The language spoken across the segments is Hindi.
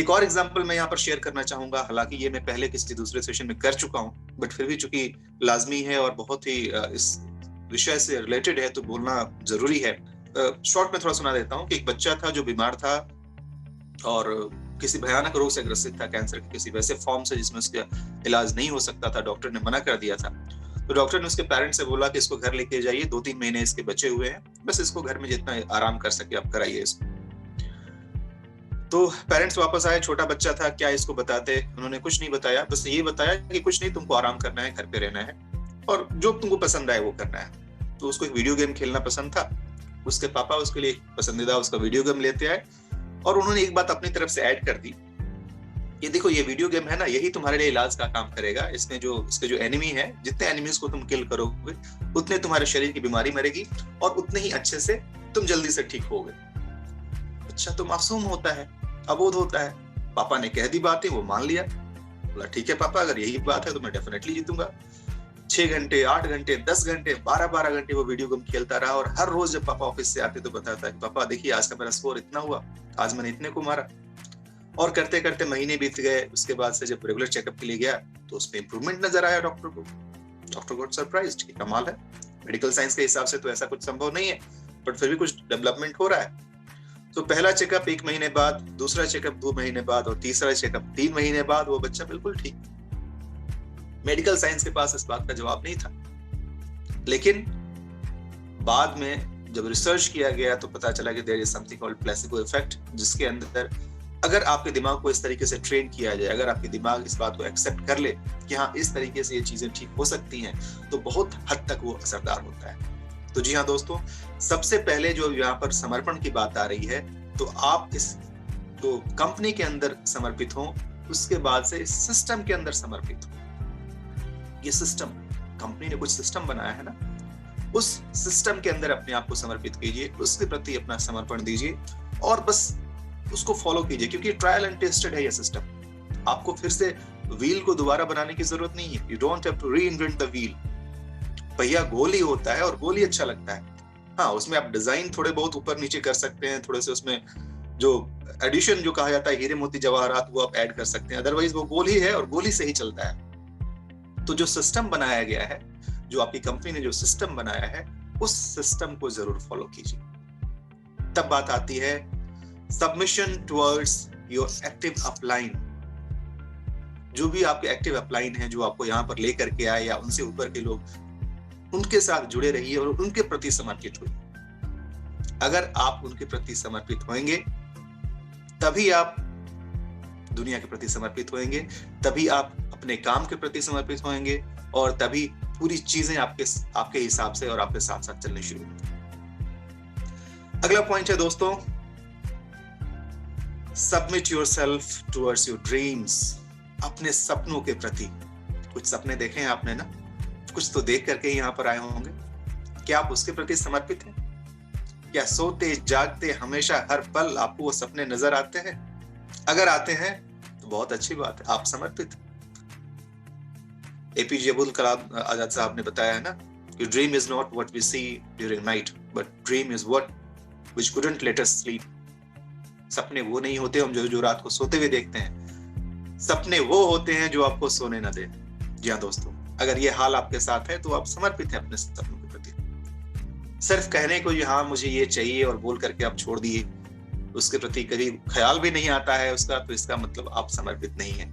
एक और एग्जांपल मैं यहाँ पर शेयर करना चाहूंगा, हालांकि ये मैं पहले किसी दूसरे सेशन में कर चुका हूँ, बट फिर भी चूंकि लाजमी है और बहुत ही इस विषय से रिलेटेड है तो बोलना जरूरी है। शॉर्ट में थोड़ा सुना देता हूँ कि एक बच्चा था जो बीमार था और किसी भयानक रोग से ग्रसित था, कैंसर के किसी वैसे फॉर्म से जिसमें उसका इलाज नहीं हो सकता था, डॉक्टर ने मना कर दिया था। तो डॉक्टर ने उसके पेरेंट्स से बोला कि इसको घर लेके जाइए, 2-3 महीने इसके बचे हुए हैं, बस इसको घर में जितना आराम कर सके आप कराइए इसको। तो पेरेंट्स वापस आए, छोटा बच्चा था, क्या इसको बताते, उन्होंने कुछ नहीं बताया, बस ये बताया कि कुछ नहीं, तुमको आराम करना है, घर पे रहना है और जो तुमको पसंद आए वो करना है। तो उसको एक वीडियो गेम खेलना पसंद था, उसके पापा उसके लिए पसंदीदा उसका वीडियो गेम लेते आए और उन्होंने एक बात अपनी तरफ से ऐड कर दी, ये देखो ये वीडियो गेम है ना, यही तुम्हारे लिए इलाज का काम करेगा, इसमें जो इसके जो एनिमी है, जितने एनिमीज को तुम किल करोगे उतने तुम्हारे शरीर की बीमारी मरेगी और उतने ही अच्छे से तुम जल्दी से ठीक होगे। अच्छा, तो मासूम होता है, अबोध होता है, पापा ने कह दी बातें, वो मान लिया, बोला ठीक है पापा, अगर यही बात है तो मैं डेफिनेटली जीतूंगा। 6 घंटे, 8 घंटे, 10 घंटे, 12-12 घंटे वो वीडियो गेम खेलता रहा और हर रोज जब पापा ऑफिस से आते तो बताता है, पापा देखिए आज का मेरा स्कोर इतना हुआ, आज मैंने इतने को मारा। और करते करते महीने बीत गए, उसके बाद से जब रेगुलर चेकअप के लिए गया तो उसमें इंप्रूवमेंट नजर आया डॉक्टर को। डॉक्टर गॉट सरप्राइज्ड कि कमाल है, मेडिकल साइंस के हिसाब से तो ऐसा कुछ संभव नहीं है, बट फिर भी कुछ डेवलपमेंट हो रहा है। तो पहला चेकअप 1 महीने बाद, दूसरा चेकअप 2 महीने बाद और तीसरा चेकअप 3 महीने बाद वो बच्चा बिल्कुल ठीक। मेडिकल साइंस के पास इस बात का जवाब नहीं था, लेकिन बाद में जब रिसर्च किया गया तो पता चला कि there is something called placebo effect, जिसके अंदर अगर आपके दिमाग को इस तरीके से ट्रेन किया जाए, अगर आपके दिमाग इस बात को एक्सेप्ट कर ले कि हाँ इस तरीके से ये चीजें ठीक हो सकती हैं, तो बहुत हद तक वो असरदार होता है। तो जी हाँ दोस्तों, सबसे पहले जो यहाँ पर समर्पण की बात आ रही है, तो आप इस जो कंपनी के अंदर समर्पित हो, उसके बाद से इस सिस्टम के अंदर समर्पित हो। ये सिस्टम, कंपनी ने कुछ सिस्टम बनाया है ना, उस सिस्टम के अंदर अपने आप को समर्पित कीजिए, उसके प्रति अपना समर्पण दीजिए और बस उसको फॉलो कीजिए, क्योंकि ट्रायल एंड टेस्टेड है ये सिस्टम। आपको फिर से व्हील को दोबारा बनाने की जरूरत नहीं है, you don't have to reinvent the wheel. पहिया गोल ही होता है और गोल ही अच्छा लगता है। हाँ, उसमें आप डिजाइन थोड़े बहुत ऊपर नीचे कर सकते हैं, थोड़े से उसमें जो एडिशन जो कहा जाता है, हीरे मोती जवाहरात, वो आप ऐड कर सकते हैं, अदरवाइज वो गोल ही है और गोल ही से ही चलता है। तो जो सिस्टम बनाया गया है, जो आपकी कंपनी ने जो सिस्टम बनाया है, उस सिस्टम को जरूर फॉलो कीजिए। तब बात आती है submission towards your active upline. जो भी आपके एक्टिव अपलाइन है, जो आपको यहाँ पर लेकर के आए या उनसे ऊपर के लोग, उनके साथ जुड़े रहिए और उनके प्रति समर्पित होइए। अगर आप उनके प्रति समर्पित होंगे तभी आप दुनिया के प्रति समर्पित होंगे, तभी आप अपने काम के प्रति समर्पित होंगे और तभी पूरी चीजें आपके हिसाब से और आपके साथ साथ चलने शुरू होंगी। अगला पॉइंट है दोस्तों, submit yourself towards your dreams. अपने सपनों के प्रति, कुछ सपने देखे हैं आपने ना, कुछ तो देख करके यहाँ पर आए होंगे, क्या आप उसके प्रति समर्पित हैं? क्या सोते जागते हमेशा हर पल आपको वो सपने नजर आते हैं? अगर आते हैं तो बहुत अच्छी बात है, आप समर्पित। एपीजे अब्दुल कलाम आजाद साहब ने बताया है ना कि dream is not what we see during night, but dream is what which couldn't let us sleep. सपने वो नहीं होते हम जो रात को सोते हुए देखते हैं, सपने वो होते हैं जो आपको सोने न दे। जी हाँ दोस्तों, अगर ये हाल आपके साथ है तो आप समर्पित हैं अपने सपनों के प्रति। सिर्फ कहने को हाँ मुझे ये चाहिए और बोल करके आप छोड़ दिए, उसके प्रति कभी ख्याल भी नहीं आता है उसका, तो इसका मतलब आप समर्पित नहीं है।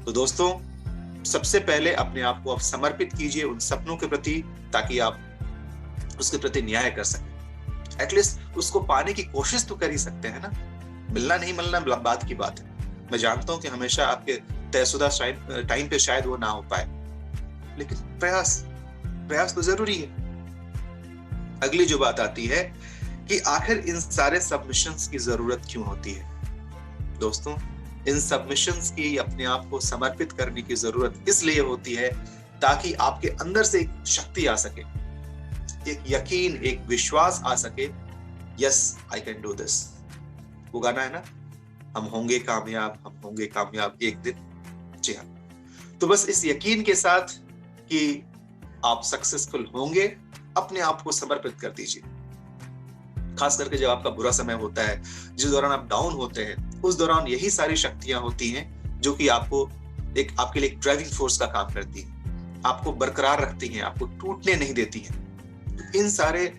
तो दोस्तों, सबसे पहले अपने आप को आप समर्पित कीजिए उन सपनों के प्रति, ताकि आप उसके प्रति न्याय कर सकें। एटलीस्ट उसको पाने की कोशिश तो कर ही सकते हैं ना। मिलना नहीं मिलना बात की बात है, मैं जानता हूं कि हमेशा आपके तयशुदा टाइम पे शायद वो ना हो पाए, लेकिन प्रयास तो जरूरी है। अगली जो बात आती है कि आखिर इन सारे सबमिशंस की जरूरत क्यों होती है? दोस्तों, इन सबमिशंस की, अपने आप को समर्पित करने की जरूरत इसलिए होती है ताकि आपके अंदर से एक शक्ति आ सके, एक यकीन, एक विश्वास आ सके, yes I can do this. वो गाना है ना, हम होंगे कामयाब, हम होंगे कामयाब एक दिन। जी हाँ, तो बस इस यकीन के साथ कि आप सक्सेसफुल होंगे, अपने आप को समर्पित कर दीजिए। खास करके जब आपका बुरा समय होता है, जिस दौरान आप डाउन होते हैं, उस दौरान यही सारी शक्तियां होती हैं जो कि आपको आपके लिए एक ड्राइविंग फोर्स का काम करती है, आपको बरकरार रखती हैं, आपको टूटने नहीं देती हैं। तो इन सारे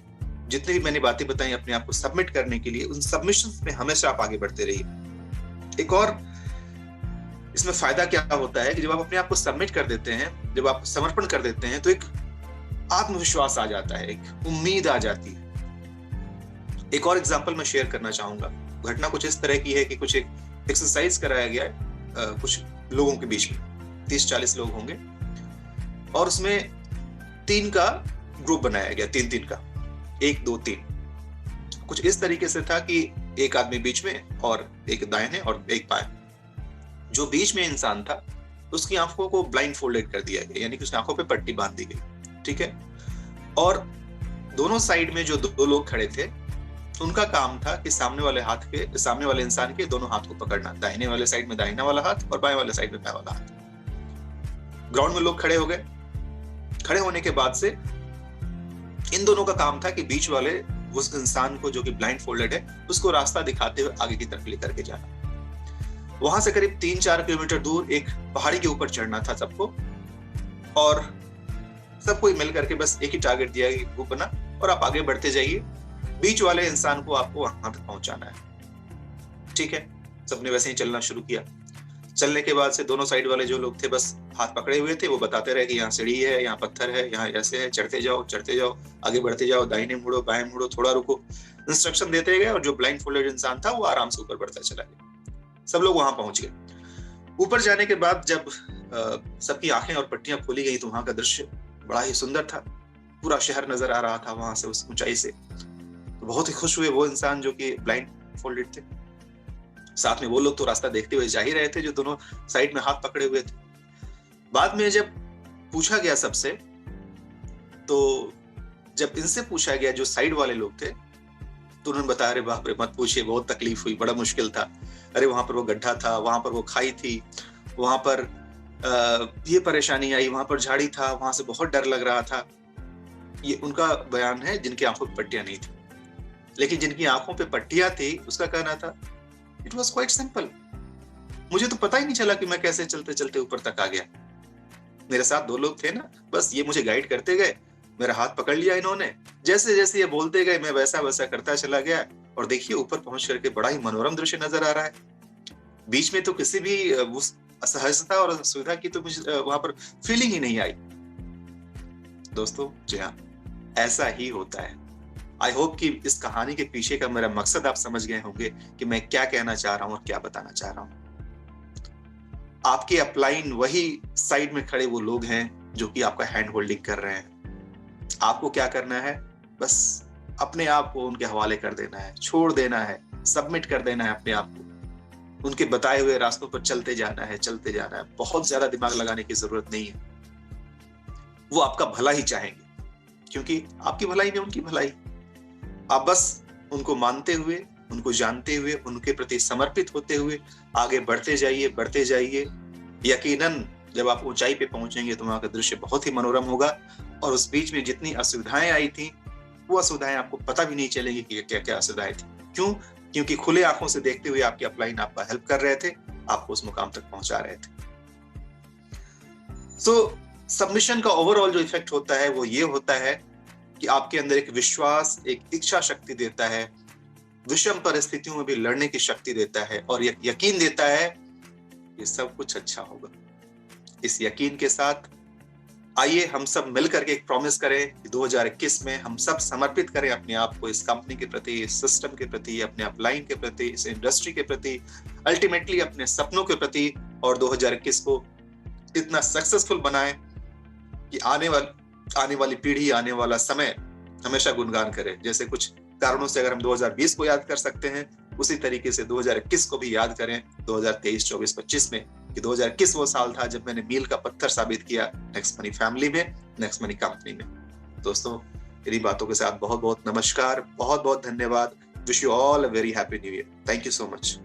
जितने भी मैंने बातें बताई अपने आप को सबमिट करने के लिए, उन सबमिशंस में हमेशा आप आगे बढ़ते रहिए। एक और इसमें फायदा क्या होता है कि जब आप अपने आप को सबमिट कर देते हैं, जब आप समर्पण कर देते हैं, तो एक आत्मविश्वास आ जाता है, एक उम्मीद आ जाती है। एक और एग्जांपल मैं शेयर करना चाहूंगा। घटना कुछ इस तरह की है कि कुछ एक एक्सरसाइज कराया गया है कुछ लोगों के बीच में, 30-40 लोग होंगे, और उसमें 3 का ग्रुप बनाया गया, 3-3 का, 1 2 3। कुछ इस तरीके से था कि एक आदमी बीच में और एक दाहिने और एक बाएं। जो बीच में इंसान था उसकी आंखों को ब्लाइंड फोल्डेड कर दिया गया, यानी कि उसकी आंखों पे पट्टी बांध दी गई, ठीक है। और दोनों साइड में जो 2 लोग खड़े थे, उनका काम था कि सामने वाले इंसान के दोनों हाथ को पकड़ना, दाहिने वाले साइड में दाहिना वाला हाथ और बाएं वाले साइड में बाएं वाला हाथ। ग्राउंड में लोग खड़े हो गए। खड़े होने के बाद से इन दोनों का काम था कि बीच वाले उस इंसान को जो कि ब्लाइंड फोल्डेड है, उसको रास्ता दिखाते हुए आगे की तरफ लेकर के जाना। वहां से करीब 3-4 किलोमीटर दूर एक पहाड़ी के ऊपर चढ़ना था सबको, और सबको मिल करके बस एक ही टारगेट दिया कि ग्रुप बना और आप आगे बढ़ते जाइए, बीच वाले इंसान को आपको वहां तक पहुंचाना है, ठीक है। सबने वैसे ही चलना शुरू किया। चलने के बाद से दोनों साइड वाले जो लोग थे बस हाथ पकड़े हुए थे, वो बताते रहे कि यहाँ सीढ़ी है, यहाँ पत्थर है, यहाँ ऐसे है, चढ़ते जाओ, आगे बढ़ते जाओ, दाहिने मुड़ो, बाएं मुड़ो, थोड़ा रुको, इंस्ट्रक्शन देते गए। और जो ब्लाइंड फोल्डेड इंसान था वो आराम से ऊपर बढ़ता चला गया। सब लोग वहां पहुंच गए। ऊपर जाने के बाद जब सबकी आंखें और पट्टियां खोली गई तो वहां का दृश्य बड़ा ही सुंदर था। पूरा शहर नजर आ रहा था वहां से, उस ऊंचाई से। तो बहुत ही खुश हुए वो इंसान जो कि ब्लाइंड फोल्डेड थे। साथ में वो लोग तो रास्ता देखते हुए जा ही रहे थे जो दोनों साइड में हाथ पकड़े हुए थे। बाद में जब पूछा गया सबसे, तो जब इनसे पूछा गया जो साइड वाले लोग थे, तो उन्होंने बताया, अरे बाप रे मत पूछिए, बहुत तकलीफ हुई, बड़ा मुश्किल था। अरे वहां पर वो गड्ढा था, वहां पर वो खाई थी, वहां पर ये परेशानी आई, वहां पर झाड़ी था, वहां से बहुत डर लग रहा था। ये उनका बयान है जिनकी आंखों पे पट्टियां नहीं थी। लेकिन जिनकी आंखों पे पट्टियां थी उसका कहना था, इट वॉज क्वाइट सिंपल, मुझे तो पता ही नहीं चला कि मैं कैसे चलते चलते ऊपर तक आ गया। मेरे साथ 2 लोग थे ना, बस ये मुझे गाइड करते गए, मेरा हाथ पकड़ लिया इन्होंने, जैसे जैसे ये बोलते गए मैं वैसा वैसा करता चला गया। और देखिए ऊपर पहुंच करके बड़ा ही मनोरम दृश्य नजर आ रहा है। बीच में तो किसी भी उस असहजता और सुविधा की तो मुझे वहां पर फीलिंग ही नहीं आई। दोस्तों जी हाँ, ऐसा ही होता है। आई होप कि इस कहानी के पीछे का मेरा मकसद आप समझ गए होंगे कि मैं क्या कहना चाह रहा हूं और क्या बताना चाह रहा हूं। आपके अपलाइन वही साइड में खड़े वो लोग हैं जो कि आपका हैंड होल्डिंग कर रहे हैं। आपको क्या करना है, बस अपने आप को उनके हवाले कर देना है, छोड़ देना है, सबमिट कर देना है अपने आप को। उनके बताए हुए रास्तों पर चलते जाना है, चलते जाना है। बहुत ज्यादा दिमाग लगाने की जरूरत नहीं है। वो आपका भला ही चाहेंगे, क्योंकि आपकी भलाई में उनकी भलाई। आप बस उनको मानते हुए, उनको जानते हुए, उनके प्रति समर्पित होते हुए आगे बढ़ते जाइए, बढ़ते जाइए। यकीनन जब आप ऊंचाई पे पहुंचेंगे तो वहां का दृश्य बहुत ही मनोरम होगा। और उस बीच में जितनी असुविधाएं आई थी, वो असुविधाएं आपको पता भी नहीं चलेगी कि क्या क्या असुविधाएं थी। क्यों? क्योंकि खुले आंखों से देखते हुए आपके अपलाइन आपका हेल्प कर रहे थे, आपको उस मुकाम तक पहुंचा रहे थे। सो सबमिशन का ओवरऑल जो इफेक्ट होता है वो ये होता है कि आपके अंदर एक विश्वास, एक इच्छा शक्ति देता है, विषम परिस्थितियों में भी लड़ने की शक्ति देता है, और यकीन देता है ये सब कुछ अच्छा होगा। इस यकीन के साथ आइए हम सब मिलकर के एक प्रॉमिस करें कि 2021 में हम सब समर्पित करें अपने आप को इस कंपनी के प्रति, इस सिस्टम के प्रति, अपने अपलाइन के प्रति, इस इंडस्ट्री के प्रति, अल्टीमेटली अपने सपनों के प्रति, और 2021 को इतना सक्सेसफुल बनाएं कि आने वाली पीढ़ी, आने वाला समय हमेशा गुणगान करे। जैसे कुछ कारणों से अगर हम 2020 को याद कर सकते हैं, उसी तरीके से 2021 को भी याद करें 2023, 24, 25 में, कि 2021 वो साल था जब मैंने मील का पत्थर साबित किया नेक्स्ट मनी फैमिली में, नेक्स्ट मनी कंपनी में। दोस्तों, इन्हीं बातों के साथ बहुत बहुत नमस्कार, बहुत बहुत धन्यवाद। Wish you all a very happy new year. Thank you so much.